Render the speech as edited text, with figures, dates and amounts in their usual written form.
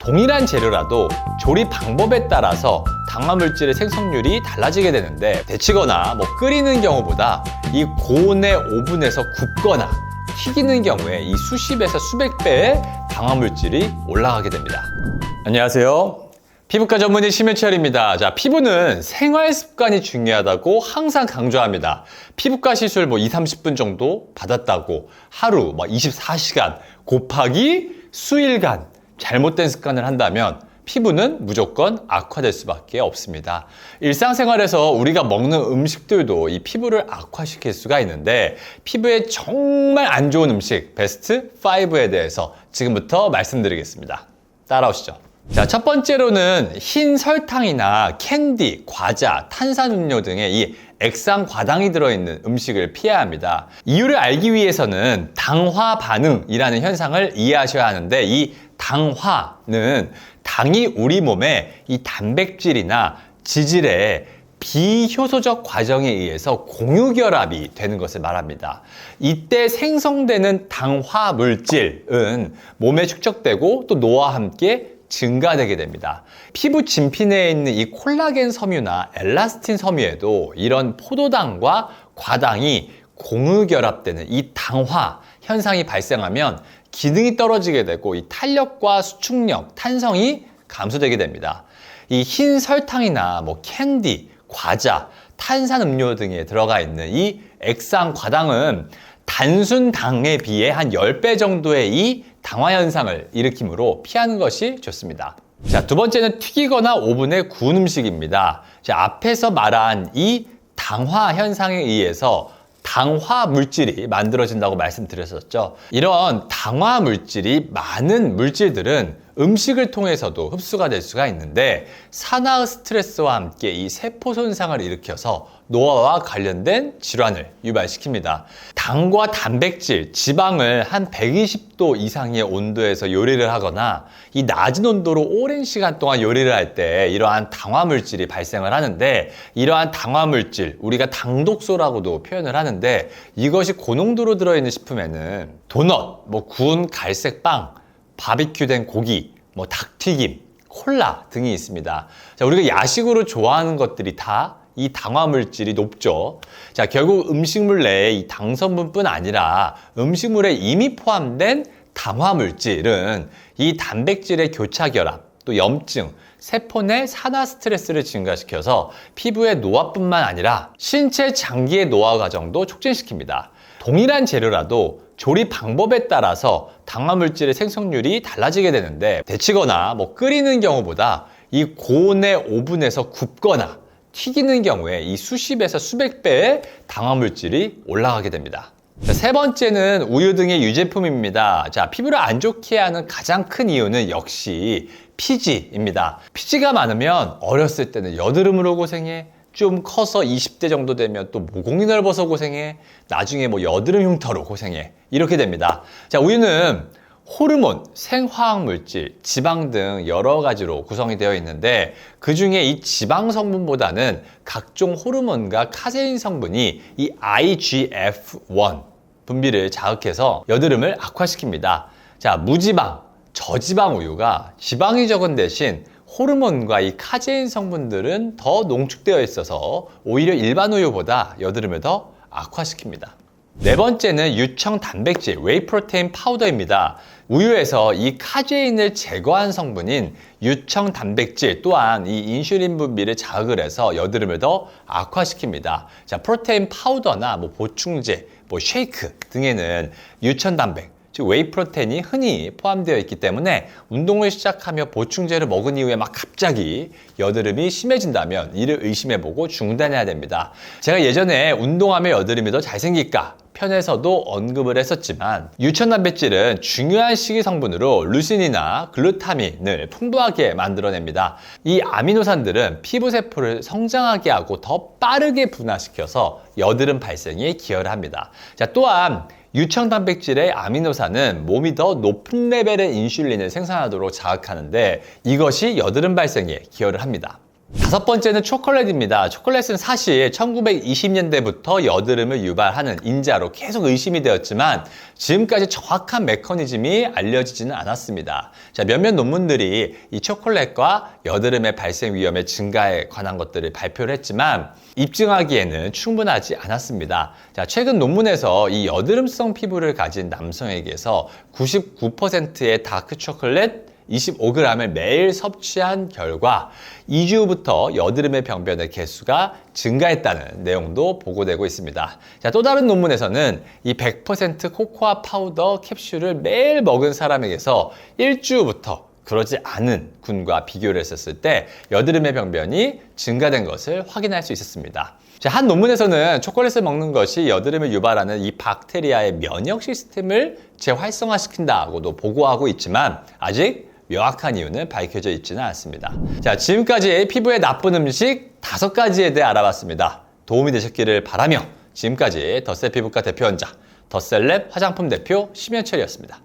동일한 재료라도 조리 방법에 따라서 당화물질의 생성률이 달라지게 되는데, 데치거나 끓이는 경우보다 이 고온의 오븐에서 굽거나 튀기는 경우에 이 수십에서 수백 배의 당화물질이 올라가게 됩니다. 안녕하세요. 피부과 전문의 심현철입니다. 자, 피부는 생활 습관이 중요하다고 항상 강조합니다. 피부과 시술 2, 30분 정도 받았다고 하루 24시간 곱하기 수일간 잘못된 습관을 한다면 피부는 무조건 악화될 수밖에 없습니다. 일상생활에서 우리가 먹는 음식들도 이 피부를 악화시킬 수가 있는데, 피부에 정말 안 좋은 음식 베스트 5에 대해서 지금부터 말씀드리겠습니다. 따라오시죠. 자, 첫 번째로는 흰 설탕이나 캔디, 과자, 탄산음료 등의 이 액상과당이 들어있는 음식을 피해야 합니다. 이유를 알기 위해서는 당화 반응이라는 현상을 이해하셔야 하는데, 이 당화는 당이 우리 몸에 이 단백질이나 지질의 비효소적 과정에 의해서 공유결합이 되는 것을 말합니다. 이때 생성되는 당화 물질은 몸에 축적되고 또 노화와 함께 증가되게 됩니다. 피부 진피내에 있는 이 콜라겐 섬유나 엘라스틴 섬유에도 이런 포도당과 과당이 공유결합되는 이 당화 현상이 발생하면 기능이 떨어지게 되고 이 탄력과 수축력, 탄성이 감소되게 됩니다. 이 흰 설탕이나 캔디, 과자, 탄산음료 등에 들어가 있는 이 액상과당은 단순 당에 비해 한 10배 정도의 이 당화 현상을 일으키므로 피하는 것이 좋습니다. 자, 두 번째는 튀기거나 오븐에 구운 음식입니다. 자, 앞에서 말한 이 당화 현상에 의해서 당화 물질이 만들어진다고 말씀드렸었죠. 이런 당화 물질이 많은 물질들은 음식을 통해서도 흡수가 될 수가 있는데, 산화의 스트레스와 함께 이 세포 손상을 일으켜서 노화와 관련된 질환을 유발시킵니다. 당과 단백질, 지방을 한 120도 이상의 온도에서 요리를 하거나 이 낮은 온도로 오랜 시간 동안 요리를 할 때 이러한 당화 물질이 발생을 하는데, 이러한 당화 물질, 우리가 당독소라고도 표현을 하는데, 이것이 고농도로 들어있는 식품에는 도넛, 구운 갈색 빵, 바비큐된 고기, 닭튀김, 콜라 등이 있습니다. 자, 우리가 야식으로 좋아하는 것들이 다 이 당화 물질이 높죠. 자, 결국 음식물 내에 이 당성분뿐 아니라 음식물에 이미 포함된 당화 물질은 이 단백질의 교차 결합, 또 염증, 세포 내 산화 스트레스를 증가시켜서 피부의 노화뿐만 아니라 신체 장기의 노화 과정도 촉진시킵니다. 동일한 재료라도 조리 방법에 따라서 당화 물질의 생성률이 달라지게 되는데, 데치거나 끓이는 경우보다 이 고온의 오븐에서 굽거나 튀기는 경우에 이 수십에서 수백 배의 당화 물질이 올라가게 됩니다. 자, 세 번째는 우유 등의 유제품입니다. 자, 피부를 안 좋게 하는 가장 큰 이유는 역시 피지입니다. 피지가 많으면 어렸을 때는 여드름으로 고생해, 좀 커서 20대 정도 되면 또 모공이 넓어서 고생해, 나중에 여드름 흉터로 고생해, 이렇게 됩니다. 자, 우유는 호르몬, 생화학물질, 지방 등 여러 가지로 구성이 되어 있는데, 그 중에 이 지방 성분보다는 각종 호르몬과 카제인 성분이 이 IGF-1 분비를 자극해서 여드름을 악화시킵니다. 자, 무지방, 저지방 우유가 지방이 적은 대신 호르몬과 이 카제인 성분들은 더 농축되어 있어서 오히려 일반 우유보다 여드름을 더 악화시킵니다. 네 번째는 유청 단백질, 웨이 프로테인 파우더입니다. 우유에서 이 카제인을 제거한 성분인 유청 단백질 또한 이 인슐린 분비를 자극을 해서 여드름을 더 악화시킵니다. 자, 프로테인 파우더나 보충제, 쉐이크 등에는 유천 단백, 즉 웨이 프로테인이 흔히 포함되어 있기 때문에 운동을 시작하며 보충제를 먹은 이후에 갑자기 여드름이 심해진다면 이를 의심해보고 중단해야 됩니다. 제가 예전에 운동하며 여드름이 더 잘 생길까 편에서도 언급을 했었지만, 유천 단백질은 중요한 식이성분으로 루신이나 글루타민을 풍부하게 만들어냅니다. 이 아미노산들은 피부 세포를 성장하게 하고 더 빠르게 분화시켜서 여드름 발생에 기여를 합니다. 자, 또한 유청 단백질의 아미노산은 몸이 더 높은 레벨의 인슐린을 생산하도록 자극하는데, 이것이 여드름 발생에 기여를 합니다. 다섯 번째는 초콜릿입니다. 초콜릿은 사실 1920년대부터 여드름을 유발하는 인자로 계속 의심이 되었지만 지금까지 정확한 메커니즘이 알려지지는 않았습니다. 자, 몇몇 논문들이 이 초콜릿과 여드름의 발생 위험의 증가에 관한 것들을 발표를 했지만 입증하기에는 충분하지 않았습니다. 자, 최근 논문에서 이 여드름성 피부를 가진 남성에게서 99%의 다크 초콜릿 25g을 매일 섭취한 결과 2주 후부터 여드름의 병변의 개수가 증가했다는 내용도 보고되고 있습니다. 자, 또 다른 논문에서는 이 100% 코코아 파우더 캡슐을 매일 먹은 사람에게서 1주 후부터 그러지 않은 군과 비교를 했었을 때 여드름의 병변이 증가된 것을 확인할 수 있었습니다. 자, 한 논문에서는 초콜릿을 먹는 것이 여드름을 유발하는 이 박테리아의 면역 시스템을 재활성화시킨다고도 보고하고 있지만 아직 명확한 이유는 밝혀져 있지는 않습니다. 자, 지금까지 피부에 나쁜 음식 5가지에 대해 알아봤습니다. 도움이 되셨기를 바라며 지금까지 덧셀 피부과 대표 원장, 덧셀랩 화장품 대표 심현철이었습니다.